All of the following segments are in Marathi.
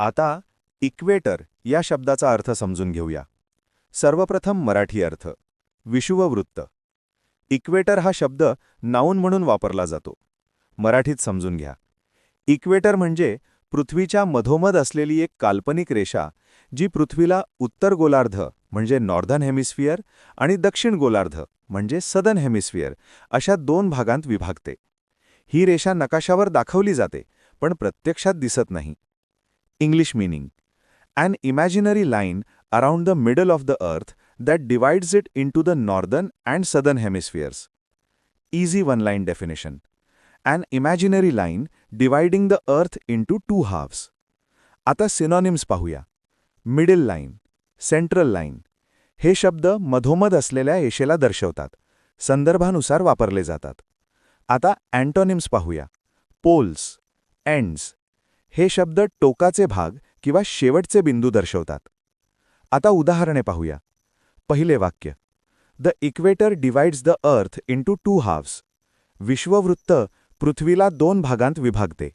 आता इक्वेटर या शब्दाचा अर्थ समजून घेऊया. सर्वप्रथम मराठी अर्थ विषुववृत्त. इक्वेटर हा शब्द नाऊन म्हणून वापरला जातो. मराठीत समजून घ्या. इक्वेटर म्हणजे पृथ्वीच्या मधोमध असलेली एक काल्पनिक रेषा जी पृथ्वीला उत्तर गोलार्ध म्हणजे नॉर्दर्न हेमिस्फियर आणि दक्षिण गोलार्ध म्हणजे सदर्न हेमिस्फियर अशा दोन भागांत विभागते. ही रेषा नकाशावर दाखवली जाते पण प्रत्यक्षात दिसत नाही. English meaning: an imaginary line around the middle of the earth that divides it into the northern and southern hemispheres. Easy one-line definition: an imaginary line dividing the earth into two halves. आता सिनॉनिम्स पाहूया. मिडल लाईन, सेंट्रल लाईन हे शब्द मधोमध असलेल्या रेषेला दर्शवतात. संदर्भानुसार वापरले जातात. आता अँटोनिम्स पाहूया. पोल्स, एंड्स हे शब्द टोकाचे भाग किंवा शेवटचे बिंदू दर्शवतात. आता उदाहरणे पाहूया. पहिले वाक्य: the equator divides the earth into two halfs. विश्ववृत्त पृथ्वीला दोन भागांत विभागते.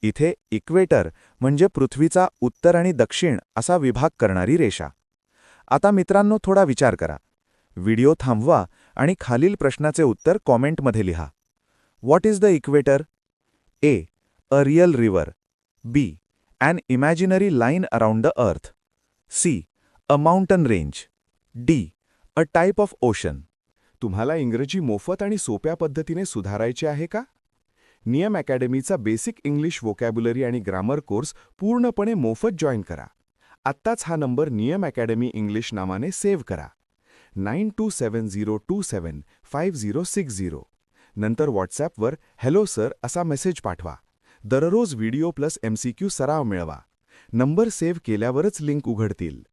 इथे इक्वेटर म्हणजे पृथ्वीचा उत्तर आणि दक्षिण असा विभाग करणारी रेषा. आता मित्रांनो, थोडा विचार करा. व्हिडिओ थांबवा आणि खालील प्रश्नाचे उत्तर कॉमेंटमध्ये लिहा. What is the equator? A. A real river. B. an imaginary line around the earth. C. a mountain range. D. a type of ocean. तुम्हाला इंग्रजी मोफत आणि सोप्या पद्धतीने सुधारायचे आहे का? नियम अकॅडमीचा बेसिक इंग्लिश व्होकॅब्युलरी आणि ग्रामर कोर्स पूर्णपणे मोफत जॉईन करा. आत्ताच हा नंबर नियम अकॅडमी इंग्लिश नावाने सेव्ह करा. 9270275060. नंतर व्हॉट्सॲपवर हॅलो सर असा मेसेज पाठवा. दररोज व्हिडिओ प्लस MCQ सराव मिळवा. नंबर सेव्ह केल्यावरच लिंक उघडतील.